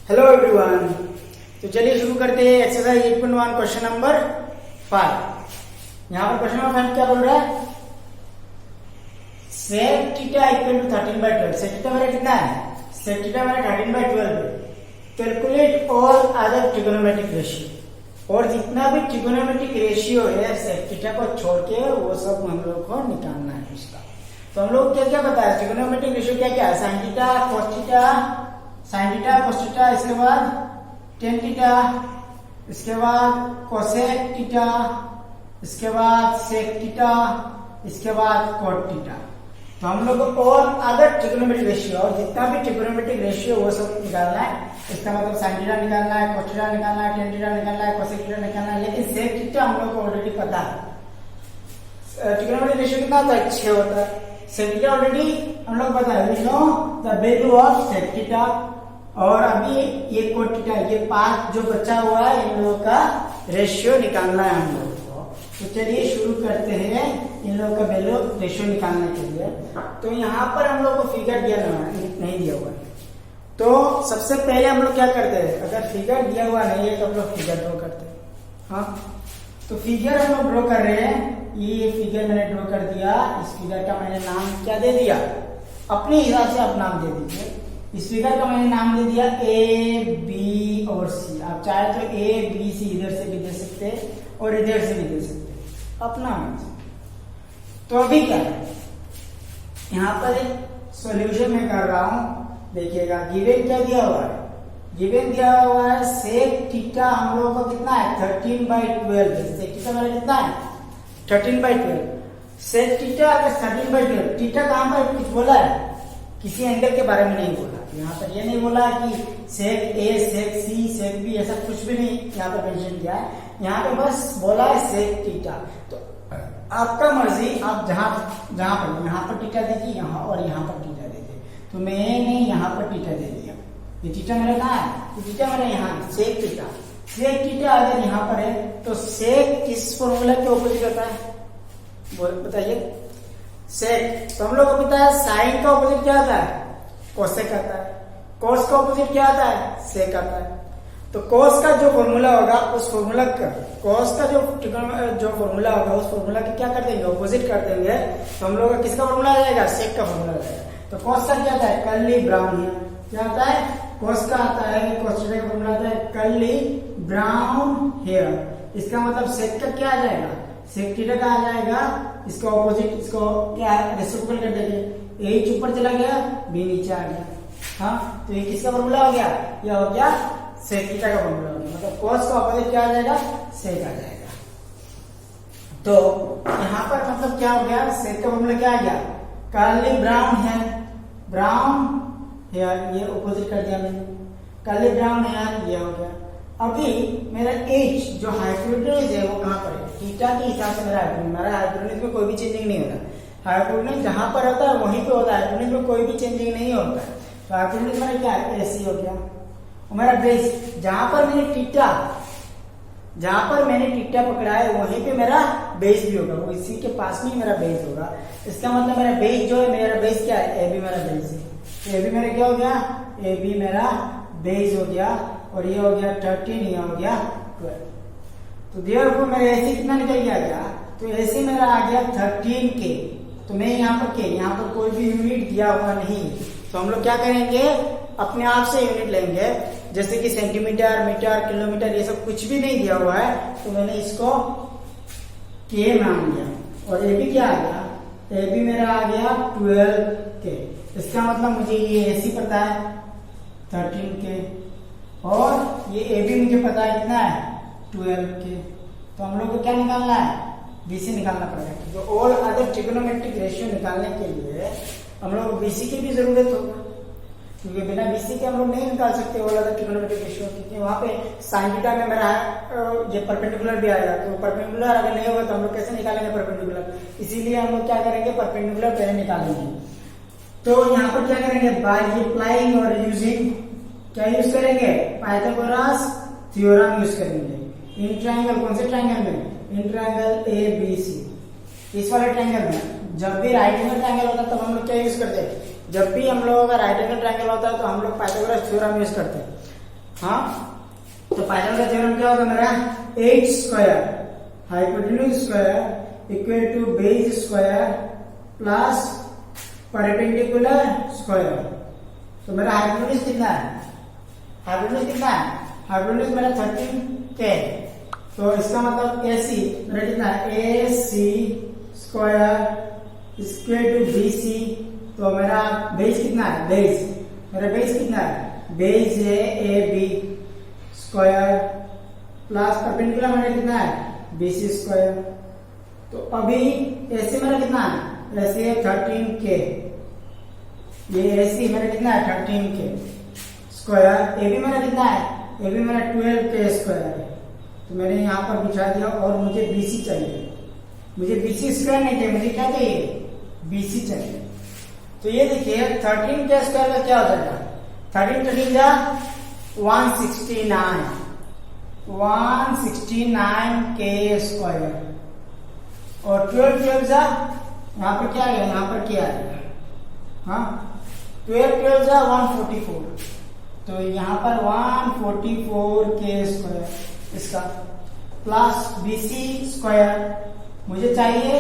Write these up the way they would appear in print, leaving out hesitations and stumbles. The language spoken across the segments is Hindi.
Hello everyone. तो चलिए शुरू करते हैं एक्सरसाइज 8.1 क्वेश्चन नंबर 5। यहाँ पर क्वेश्चन नंबर 5 क्या बोल रहा है? Sec theta equal to 13/12। Sec theta मेरा कितना है? सेक थीटा मेरा 13/12 है। Calculate all other trigonometric ratio. और जितना भी ट्रिगोनोमेट्रिक रेशियो है सेक थीटा को छोड़ के वो सब हम लोग को निकालना है उसका। तो हम लोग क्या क्या बताया? ट्रिगोनोमेट्रिक रेशियो क्या क्या है? Sine theta, cos theta, sine theta, cos theta, इसके बाद टेन थीटा, इसके बाद कोसेक थीटा, इसके बाद सेक थीटा, इसके बाद कॉट थीटा। तो हम लोग को और अदर ट्रिगोनोमेट्रिक रेशियो और जितना भी ट्रिगोनोमेट्रिक रेशियो वो सब निकालना है। इसका मतलब साइन थीटा निकालना है, कोस थीटा निकालना है, टेन थीटा निकालना है, कोसेक थीटा निकालना है। लेकिन सेक थीटा हम लोग को ऑलरेडी पता है। ट्रिगोनोमेट्रिक रेशियो कितना होता है? 6 होता है। सेक थीटा ऑलरेडी हम लोग पता है, we know the value of sec theta. और अभी ये कोट थीटा, ये 5 जो बचा हुआ है इन लोगों का रेशियो निकालना है हम लोग को। तो चलिए शुरू करते हैं इन लोगों का वैल्यू रेशियो निकालने के लिए। तो यहाँ पर हम लोग को फिगर दिया नहीं दिया हुआ है। तो सबसे पहले हम लोग क्या करते हैं? अगर फिगर दिया हुआ नहीं है तो हम लोग फिगर ड्रॉ करते हैं। हाँ, तो फिगर हम लोग ड्रॉ कर रहे हैं। ये फिगर मैंने ड्रॉ कर दिया। इस फिगर का मैंने नाम क्या दे दिया? अपने हिसाब से आप नाम दे दीजिए। इस फिगर का मैंने नाम दे दिया ए, बी और सी। आप चाहे तो ए, बी, सी इधर से भी दे सकते हैं और इधर से भी दे सकते हैं, अपना मन से। तो अभी क्या है, यहाँ पर एक सॉल्यूशन मैं कर रहा हूं। देखिएगा गिवन क्या दिया हुआ है? गिवन दिया हुआ है सेक थीटा हम लोगों को कितना है? 13/12। सेक थीटा मेरा कितना है? 13/12। सेक थीटा अगर 13/12, थीटा कहां पर कुछ बोला है? किसी एंगल के बारे में नहीं बोला। यहाँ पर ये नहीं बोला कि सेक ए, सेक सी, सेक बी, ऐसा कुछ भी नहीं यहाँ पर मेंशन किया है। यहाँ पे बस बोला है सेक थीटा। तो आपका मर्जी, आप जहां पर यहाँ पर थीटा दीजिए, यहाँ और यहाँ पर थीटा दीजिए। तो मैंने यहाँ पर थीटा दे दिया। ये थीटा मेरा कहाँ है? ये थीटा मेरा यहाँ सेक थीटा। सेक थीटा अगर यहाँ पर है तो सेक किस फॉर्मूला के ऑपोजिट होता है? बताइए। सेक तो हम लोग को पता है साइन का ऑपोजिट क्या आता है? कोसेक आता है। कोस का ऑपोजिट क्या आता है? सेक आता है। तो कोस का जो फॉर्मूला होगा उस फॉर्मूला का, कोस का जो फॉर्मूला होगा उस फॉर्मूला के क्या कर देंगे? ऑपोजिट कर देंगे। तो हम लोग का किसका फॉर्मूला आ जाएगा? सेक का फॉर्मूला आ जाएगा। तो कोस का क्या आता है? कर्ली ब्राउन है। क्या आता है? कोस का आता है, कोस थीटा का फॉर्मूला आता है कर्ली ब्राउन हेयर। इसका मतलब सेक का क्या आ जाएगा? सेक थीटा का आ जाएगा। इसका ऑपोजिट, इसको क्या रेसिप्रोकल कर देंगे। ए ऊपर चला गया, बी नीचे आ गया। हाँ, तो ये किसका फॉर्मूला हो गया? ये हो गया सेक थीटा का फॉर्मूला हो गया। मतलब कोस का ऑपोजिट क्या आ जाएगा? सेक आ जाएगा। तो यहाँ पर मतलब क्या हो गया? सेक का फॉर्मूला क्या आ गया? कर्ली ब्राउन है, ब्राउन हेयर, ये ऑपोजिट कर दिया मैंने। कर्ली ब्राउन हेयर ये हो गया। अभी मेरा एच जो हाइपोटेन्यूज है वो कहाँ पर है? थीटा के हिसाब से मेरा हाइपोटेन्यूज में कोई भी चेंजिंग नहीं होता। हाइपोटेन्यूज जहां पर होता है वहीं पे होता है। हाइपोटेन्यूज में कोई भी चेंजिंग नहीं होता है। तो हाइपोटेन्यूज मेरा क्या है? एसी हो गया। और मेरा बेस जहां पर मैंने थीटा पकड़ा है वहीं पे मेरा बेस भी होगा। वो इसी के पास में मेरा बेस होगा। इसका मतलब मेरा बेस जो है, मेरा बेस क्या है? ए बी मेरा बेस है। ए बी मेरा क्या हो गया? ए बी मेरा बेस हो गया। और ये हो गया 13, ये हो गया 12। तो देयरफॉर मेरा एसी कितना निकल गया? तो एसी मेरा आ गया 13 के। तो मैं यहाँ पर कोई भी यूनिट दिया हुआ नहीं। तो हम लोग क्या करेंगे? अपने आप से यूनिट लेंगे। जैसे कि सेंटीमीटर, मीटर, किलोमीटर, ये सब कुछ भी नहीं दिया हुआ है। तो मैंने इसको के मान लिया। और ए बी क्या आ गया? ए बी मेरा आ गया 12 के। इसका मतलब मुझे ये एसी पता है 13 के, और ये ए बी मुझे पता है कितना है? 12 के। तो हम लोग को क्या निकालना है? बीसी निकालना पड़ेगा। क्योंकि ऑल अदर ट्रिगोनोमेट्रिक रेशियो निकालने के लिए हम लोग को बीसी की भी जरूरत होगा। क्योंकि बिना बीसी के हम लोग नहीं निकाल सकते ऑल अदर ट्रिगोनोमेट्रिक रेशियो। क्योंकि वहां पे साइन थीटा में मेरा ये परपेंडिकुलर भी आएगा। तो परपेंडिकुलर अगर नहीं होगा तो हम लोग कैसे निकालेंगे परपेंडिकुलर? इसीलिए हम लोग क्या करेंगे? परपेंडिकुलर पहले निकालेंगे। तो यहाँ पर क्या करेंगे? बाय अप्लाइंग और यूजिंग क्या यूज करेंगे? पाइथागोरस थ्योरम यूज करेंगे। इन ट्रायंगल, कौन से ट्रायंगल में? In triangle A B C. इस वाले ट्रायंगल में जब भी राइट एंगल ट्रायंगल होता है तब हम लोग क्या यूज करते हैं? जब भी हम लोग का राइट एंगल ट्रायंगल होता है तो हम लोग पाइथागोरस थ्योरम यूज करते हैं। हाँ, तो पाइथागोरस का थ्योरम क्या होगा मेरा, 8 square hypotenuse square equal to base square plus perpendicular square. तो मेरा हाइपोटेन्यूज कितना है, हाइपोटेन्यूज मेरा 13K। तो इसका मतलब AC मेरा कितना है, AC square equal to BC। तो मेरा बेस कितना है, मेरा बेस कितना है, बेस है AB स्क्वायर प्लस परपेंडिकुलर मेरा कितना है, BC स्क्वायर। तो अभी AC मेरा कितना है, AC है 13K, ये AC मेरा कितना है 13K स्क्वायर। AB मेरा कितना है, AB मेरा 12K स्क्वायर है। तो मैंने यहाँ पर बिछा दिया और मुझे BC चाहिए, मुझे BC स्क्वायर नहीं चाहिए, मुझे क्या चाहिए, BC चाहिए। तो ये देखिए 13K स्क्वायर का क्या हो जाएगा, 13 जा 169K स्क्वायर और 12 जा यहाँ पर क्या है, यहाँ पर क्या है, हाँ 12 जा 144। तो यहाँ पर 144K स्क्वायर इसका प्लस BC स्क्वायर, मुझे चाहिए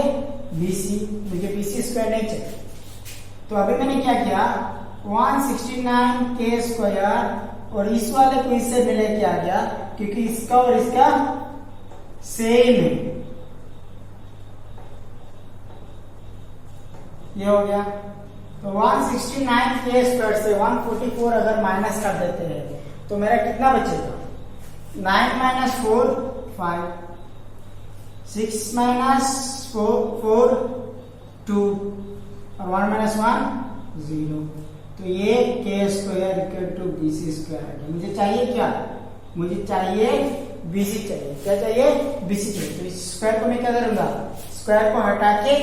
BC, मुझे BC स्क्वायर नहीं चाहिए। तो अभी मैंने क्या किया, 169K स्क्वायर और इस वाले को इससे मिले क्या गया, क्योंकि इसका और इसका सेम है, ये हो गया। तो 169K स्क्वायर से 144 अगर माइनस कर देते हैं तो मेरा कितना बचेगा, 9 माइनस 4 5, 6 माइनस 4 2 और 1 माइनस 1 0। तो ये K square equal to BC square है। मुझे चाहिए क्या, मुझे चाहिए BC चाहिए, क्या चाहिए, BC चाहिए। तो इस स्क्वायर को मैं क्या करूंगा, स्क्वायर को हटा के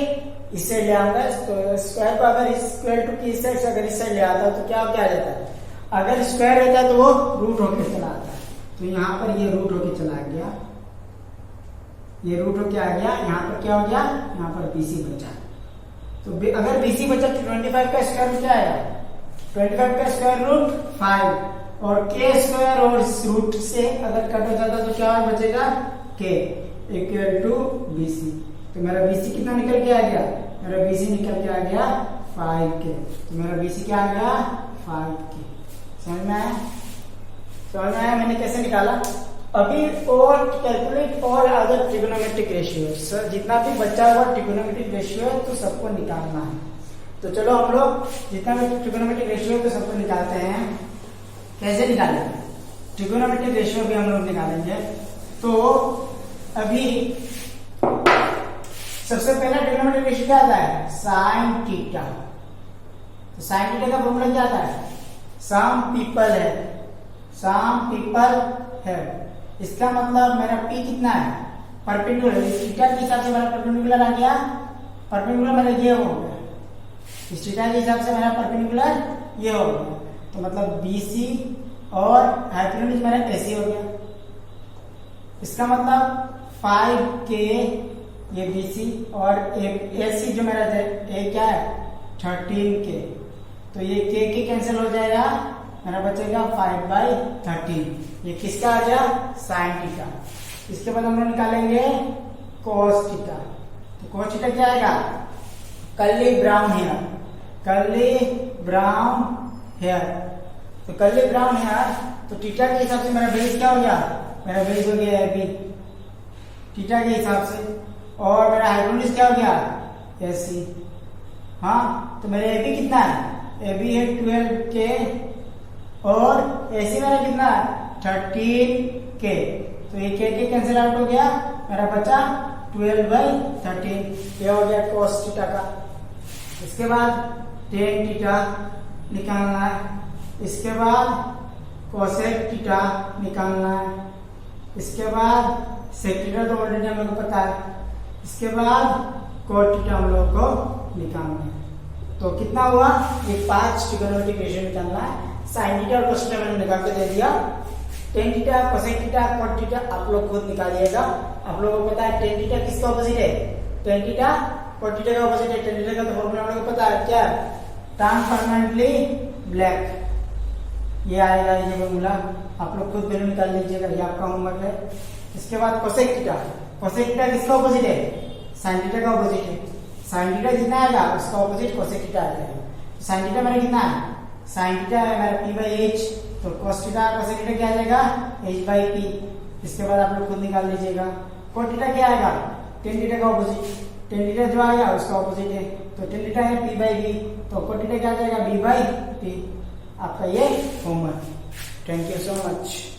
इससे ले आऊंगा। तो स्क्वायर को अगर इस स्क्वायर टू की साइड से अगर इस साइड ले आता तो क्या क्या आ जाता है, अगर स्क्वायर रहता है तो वो रूट होके चला आता है। तो यहाँ पर ये रूट होके चला गया, ये रूट होके आ गया, यहाँ पर क्या हो गया, यहाँ पर BC बचा। तो अगर BC बचा तो 25 का स्क्वायर रूट क्या आएगा, 25 का स्क्वायर रूट 5 और K स्क्वायर और इस रूट से अगर कट हो जाता तो क्या बचेगा, K इक्वल टू BC। तो मेरा BC कितना निकल के आ गया, मेरा BC निकल के आ गया 5K। तो मेरा BC क्या आ गया, 5K। समझ में आया मैंने कैसे निकाला। अभी और कैलकुलेट और अदर ट्रिगोनोमेट्रिक रेशियो, जितना भी बचा हुआ ट्रिगोनोमेट्रिक रेशियो है तो सबको निकालना है। तो चलो हम लोग जितना भी ट्रिगोनोमेट्रिक रेशियो है तो सबको निकालते हैं। कैसे निकालेंगे, ट्रिगोनोमेट्रिक रेशियो भी हम लोग निकालेंगे। तो अभी सबसे पहला ट्रिगोनोमेट्रिक रेशियो क्या आता है, साइन थीटा। तो साइन थीटा का फॉर्मूला क्या आता है, सम पीपल है। इसका मतलब मेरा P कितना है, परपेंडिकुलर, थीटा के हिसाब से मेरा परपेंडिकुलर आ गया, परपेंडिकुलर मेरा ये हो गया, इस थीटा के हिसाब से मेरा परपेंडिकुलर ये हो गया। तो मतलब BC और हाइपोटेन्यूज मेरा AC हो गया। इसका मतलब 5K ये BC और AC जो मेरा A क्या है 13K। तो ये K कैंसिल हो जाएगा, मेरा बचेगा 5/13। ये किसका आ गया, साइन थीटा। इसके बाद हम लोग निकालेंगे cos थीटा। तो cos थीटा क्या आएगा, कर्ली ब्राउन हेयर। तो कर्ली ब्राउन हेयर, तो थीटा के हिसाब से मेरा बेस क्या हो गया, मेरा बेस हो गया AB थीटा के हिसाब से, और मेरा हाइपोटेन्यूज क्या हो गया AC। हाँ, तो मेरा AB कितना है, AB है 12K और AC मेरा कितना है 13K। तो ये K कैंसिल आउट हो गया, मेरा बचा 12/13। ये हो गया cos थीटा का। इसके बाद tan थीटा निकालना है, इसके बाद cosec थीटा निकालना है, इसके बाद sec थीटा तो ऑलरेडी हम लोग को पता है, इसके बाद cot थीटा हम लोग को निकालना है। तो कितना हुआ, ये 5 ट्रिगोनोमेट्रिक रेशियो निकालना है। साइन थीटा और cos थीटा मैंने निकाल के दे दिया, tan theta, cosec theta, cot theta आप लोग खुद निकालिएगा। आप लोगों को पता है tan थीटा किसका ऑपोजिट है, tan थीटा cot थीटा का ऑपोजिट है। tan थीटा का तो फॉर्मूला आप लोगों को पता है क्या, tan परमानेंटली ब्लैक। ये आएगा ये फॉर्मूला, आप लोग खुद वैल्यू निकाल लीजिएगा, ये आपका होमवर्क है। इसके बाद कोसेक थीटा, कोसेक थीटा किसका ऑपोजिट है? साइन थीटा का ऑपोजिट है। साइन थीटा जितना आएगा उसका ऑपोजिट कोसेक थीटा आ जाएगा। साइन थीटा मेरा कितना है? साइन थीटा है मेरा p बाई एच, तो cos थीटा कोसेक थीटा क्या आ जाएगा? h by p। इसके बाद आप लोग खुद निकाल लीजिएगा। cot थीटा क्या आएगा? tan थीटा का ऑपोजिट, tan थीटा जो आएगा उसका ऑपोजिट है, तो tan थीटा है p बाई b, तो cot थीटा क्या आ जाएगा? b by p। आपका ये homework. Thank you so much.